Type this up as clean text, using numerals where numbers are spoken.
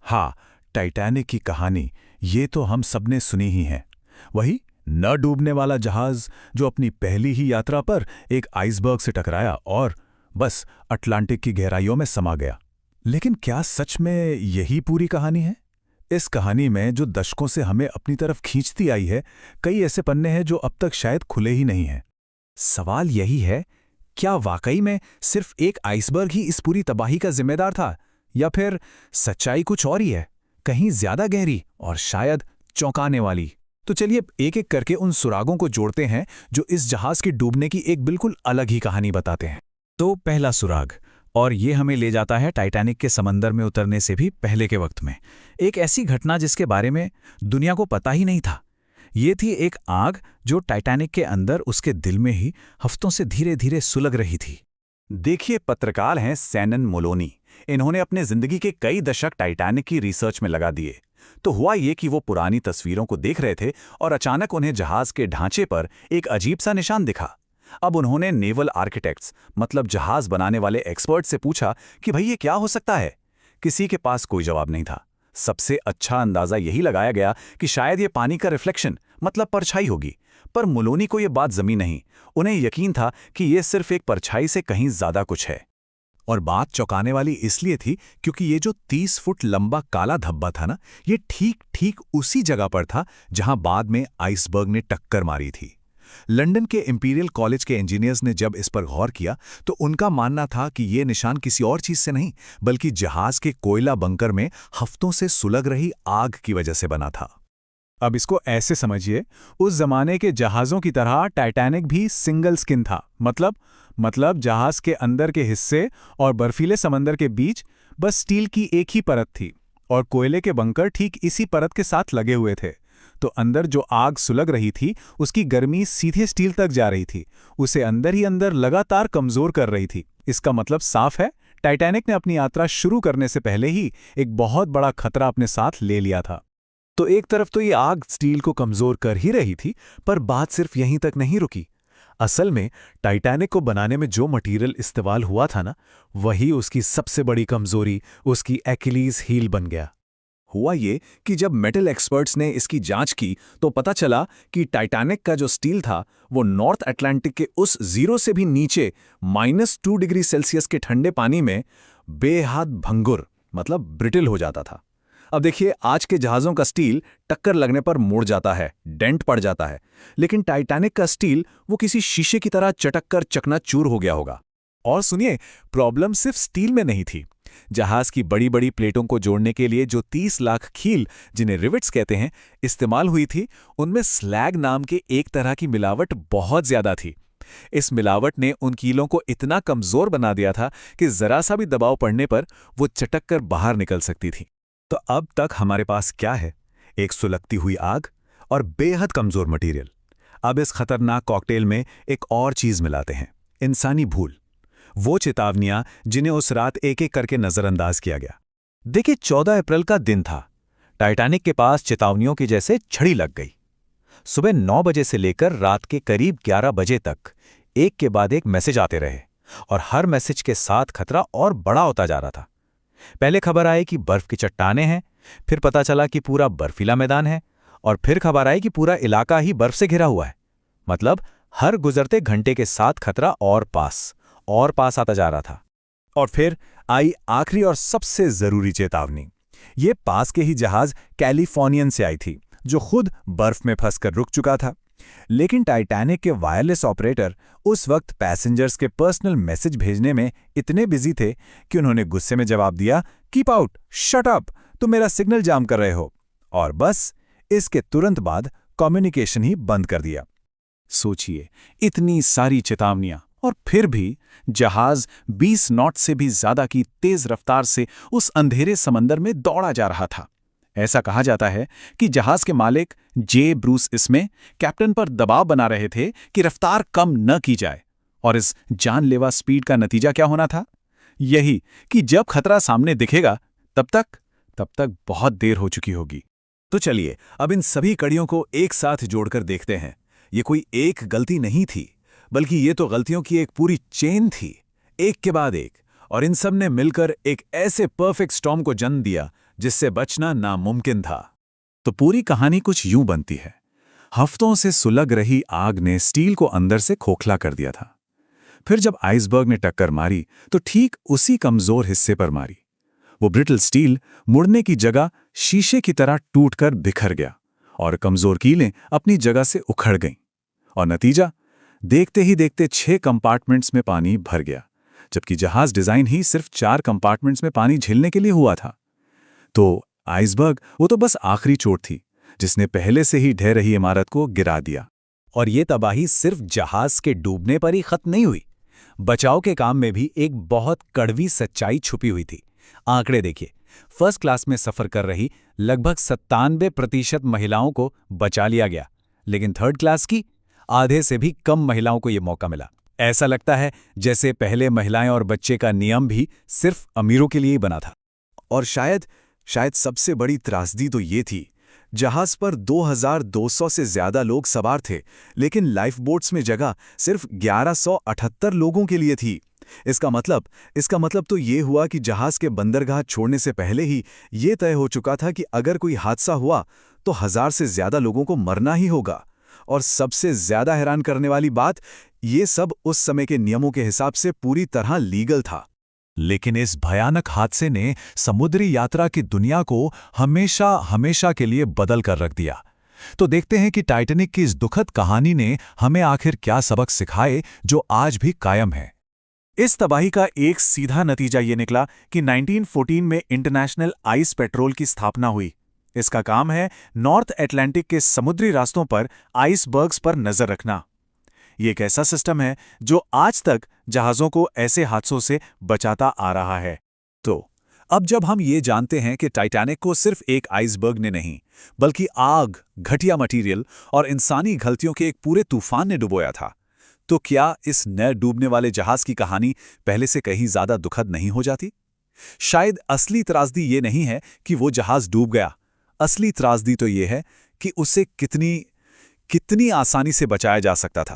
हाँ, टाइटैनिक की कहानी ये तो हम सबने सुनी ही है। वही न डूबने वाला जहाज जो अपनी पहली ही यात्रा पर एक आइसबर्ग से टकराया और बस अटलांटिक की गहराइयों में समा गया। लेकिन क्या सच में यही पूरी कहानी है? इस कहानी में जो दशकों से हमें अपनी तरफ खींचती आई है, कई ऐसे पन्ने हैं जो अब तक शायद खुले ही नहीं हैं। सवाल यही है, क्या वाकई में सिर्फ एक आइसबर्ग ही इस पूरी तबाही का जिम्मेदार था, या फिर सच्चाई कुछ और ही है, कहीं ज्यादा गहरी और शायद चौंकाने वाली? तो चलिए एक एक करके उन सुरागों को जोड़ते हैं जो इस जहाज के डूबने की एक बिल्कुल अलग ही कहानी बताते हैं। तो पहला सुराग, और ये हमें ले जाता है टाइटैनिक के समंदर में उतरने से भी पहले के वक्त में, एक ऐसी घटना जिसके बारे में दुनिया को पता ही नहीं था। ये थी एक आग जो टाइटैनिक के अंदर उसके दिल में ही हफ्तों से धीरे धीरे सुलग रही थी। देखिए, पत्रकार हैं सैनन मोलोनी। इन्होंने अपने जिंदगी के कई दशक टाइटैनिक की रिसर्च में लगा दिए। तो हुआ ये कि वो पुरानी तस्वीरों को देख रहे थे और अचानक उन्हें जहाज के ढांचे पर एक अजीब सा निशान दिखा। अब उन्होंने नेवल आर्किटेक्ट्स, मतलब जहाज बनाने वाले एक्सपर्ट से पूछा कि भाई ये क्या हो सकता है। किसी के पास कोई जवाब नहीं था। सबसे अच्छा अंदाजा यही लगाया गया कि शायद ये पानी का रिफ्लेक्शन, मतलब परछाई होगी। पर मुलोनी को ये बात जमी नहीं। उन्हें यकीन था कि ये सिर्फ एक परछाई से कहीं ज्यादा कुछ है। और बात चौंकाने वाली इसलिए थी क्योंकि ये जो 30 फुट लंबा काला धब्बा था ना, ये ठीक ठीक उसी जगह पर था जहां बाद में आइसबर्ग ने टक्कर मारी थी। लंदन के इंपीरियल कॉलेज के इंजीनियर्स ने जब इस पर गौर किया तो उनका मानना था कि ये निशान किसी और चीज से नहीं, बल्कि जहाज के कोयला बंकर में हफ्तों से सुलग रही आग की वजह से बना था। अब इसको ऐसे समझिए, उस जमाने के जहाज़ों की तरह टाइटैनिक भी सिंगल स्किन था। मतलब जहाज के अंदर के हिस्से और बर्फीले समंदर के बीच बस स्टील की एक ही परत थी, और कोयले के बंकर ठीक इसी परत के साथ लगे हुए थे। तो अंदर जो आग सुलग रही थी उसकी गर्मी सीधे स्टील तक जा रही थी, उसे अंदर ही अंदर लगातार कमजोर कर रही थी। इसका मतलब साफ है, टाइटैनिक ने अपनी यात्रा शुरू करने से पहले ही एक बहुत बड़ा खतरा अपने साथ ले लिया था। तो एक तरफ तो ये आग स्टील को कमजोर कर ही रही थी, पर बात सिर्फ यहीं तक नहीं रुकी। असल में टाइटैनिक को बनाने में जो मटेरियल इस्तेमाल हुआ था ना, वही उसकी सबसे बड़ी कमजोरी, उसकी एक्िलीज हील बन गया। हुआ ये कि जब मेटल एक्सपर्ट्स ने इसकी जांच की तो पता चला कि टाइटैनिक का जो स्टील था वो नॉर्थ अटलांटिक के उस 0 से भी नीचे -2 डिग्री सेल्सियस के ठंडे पानी में बेहद भंगुर, मतलब ब्रिटल हो जाता था। अब देखिए, आज के जहाज़ों का स्टील टक्कर लगने पर मुड़ जाता है, डेंट पड़ जाता है, लेकिन टाइटैनिक का स्टील वो किसी शीशे की तरह चटक कर चकनाचूर हो गया होगा। और सुनिए, प्रॉब्लम सिर्फ स्टील में नहीं थी। जहाज की बड़ी बड़ी प्लेटों को जोड़ने के लिए जो 30 लाख खील, जिन्हें रिवेट्स कहते हैं, इस्तेमाल हुई थी, उनमें स्लैग नाम के एक तरह की मिलावट बहुत ज्यादा थी। इस मिलावट ने उन कीलों को इतना कमजोर बना दिया था कि जरा सा भी दबाव पड़ने पर वो चटक कर बाहर निकल सकती थी। तो अब तक हमारे पास क्या है? एक सुलगती हुई आग और बेहद कमजोर मटेरियल। अब इस खतरनाक कॉकटेल में एक और चीज मिलाते हैं, इंसानी भूल। वो चेतावनियां जिन्हें उस रात एक एक करके नजरअंदाज किया गया। देखिए, 14 अप्रैल का दिन था। टाइटैनिक के पास चेतावनियों की जैसे छड़ी लग गई। सुबह 9 बजे से लेकर रात के करीब 11 बजे तक एक के बाद एक मैसेज आते रहे, और हर मैसेज के साथ खतरा और बड़ा होता जा रहा था। पहले खबर आई कि बर्फ की चट्टानें हैं, फिर पता चला कि पूरा बर्फीला मैदान है, और फिर खबर आई कि पूरा इलाका ही बर्फ से घिरा हुआ है। मतलब हर गुजरते घंटे के साथ खतरा और पास आता जा रहा था। और फिर आई आखिरी और सबसे जरूरी चेतावनी। ये पास के ही जहाज कैलिफोर्नियन से आई थी, जो खुद बर्फ में फंसकर रुक चुका था। लेकिन टाइटैनिक के वायरलेस ऑपरेटर उस वक्त पैसेंजर्स के पर्सनल मैसेज भेजने में इतने बिजी थे कि उन्होंने गुस्से में जवाब दिया, कीप आउट, शट अप, तुम मेरा सिग्नल जाम कर रहे हो। और बस इसके तुरंत बाद कम्युनिकेशन ही बंद कर दिया। सोचिए, इतनी सारी चेतावनियां, और फिर भी जहाज 20 नॉट से भी ज्यादा की तेज रफ्तार से उस अंधेरे समंदर में दौड़ा जा रहा था। ऐसा कहा जाता है कि जहाज के मालिक जे ब्रूस इसमें कैप्टन पर दबाव बना रहे थे कि रफ्तार कम न की जाए। और इस जानलेवा स्पीड का नतीजा क्या होना था? यही कि जब खतरा सामने दिखेगा तब तक बहुत देर हो चुकी होगी। तो चलिए अब इन सभी कड़ियों को एक साथ जोड़कर देखते हैं। ये कोई एक गलती नहीं थी, बल्कि ये तो गलतियों की एक पूरी चेन थी, एक के बाद एक। और इन सब ने मिलकर एक ऐसे परफेक्ट स्टॉर्म को जन्म दिया जिससे बचना नामुमकिन था। तो पूरी कहानी कुछ यूं बनती है। हफ्तों से सुलग रही आग ने स्टील को अंदर से खोखला कर दिया था। फिर जब आइसबर्ग ने टक्कर मारी तो ठीक उसी कमजोर हिस्से पर मारी। वो ब्रिटल स्टील मुड़ने की जगह शीशे की तरह टूटकर बिखर गया और कमजोर कीलें अपनी जगह से उखड़ गईं। और नतीजा, देखते ही देखते 6 कंपार्टमेंट्स में पानी भर गया, जबकि जहाज डिजाइन ही सिर्फ 4 कंपार्टमेंट्स में पानी झेलने के लिए हुआ था। तो आइसबर्ग वो तो बस आखिरी चोट थी, जिसने पहले से ही ढह रही इमारत को गिरा दिया। और ये तबाही सिर्फ जहाज के डूबने पर ही खत्म नहीं हुई। बचाव के काम में भी एक बहुत कड़वी सच्चाई छुपी हुई थी। आंकड़े देखिए, फर्स्ट क्लास में सफर कर रही लगभग 97% महिलाओं को बचा लिया गया, लेकिन थर्ड क्लास की आधे से भी कम महिलाओं को यह मौका मिला। ऐसा लगता है जैसे पहले महिलाएं और बच्चे का नियम भी सिर्फ अमीरों के लिए ही बना था। और शायद सबसे बड़ी त्रासदी तो ये थी, जहाज पर 2200 से ज्यादा लोग सवार थे, लेकिन लाइफ बोट्स में जगह सिर्फ 1178 लोगों के लिए थी। इसका मतलब तो ये हुआ कि जहाज के बंदरगाह छोड़ने से पहले ही ये तय हो चुका था कि अगर कोई हादसा हुआ तो 1000 से ज्यादा लोगों को मरना ही होगा। और सबसे ज्यादा हैरान करने वाली बात, ये सब उस समय के नियमों के हिसाब से पूरी तरह लीगल था। लेकिन इस भयानक हादसे ने समुद्री यात्रा की दुनिया को हमेशा के लिए बदल कर रख दिया। तो देखते हैं कि टाइटैनिक की इस दुखद कहानी ने हमें आखिर क्या सबक सिखाए जो आज भी कायम है। इस तबाही का एक सीधा नतीजा ये निकला कि 1914 में इंटरनेशनल आइस पेट्रोल की स्थापना हुई। इसका काम है नॉर्थ अटलांटिक के समुद्री रास्तों पर आइसबर्ग्स पर नजर रखना। ये एक ऐसा सिस्टम है जो आज तक जहाज़ों को ऐसे हादसों से बचाता आ रहा है। तो अब जब हम ये जानते हैं कि टाइटैनिक को सिर्फ एक आइसबर्ग ने नहीं, बल्कि आग, घटिया मटेरियल और इंसानी गलतियों के एक पूरे तूफान ने डुबोया था, तो क्या इस नए डूबने वाले जहाज की कहानी पहले से कहीं ज्यादा दुखद नहीं हो जाती? शायद असली त्रासदी ये नहीं है कि वो जहाज डूब गया। असली त्रासदी तो ये है कि उसे कितनी आसानी से बचाया जा सकता था।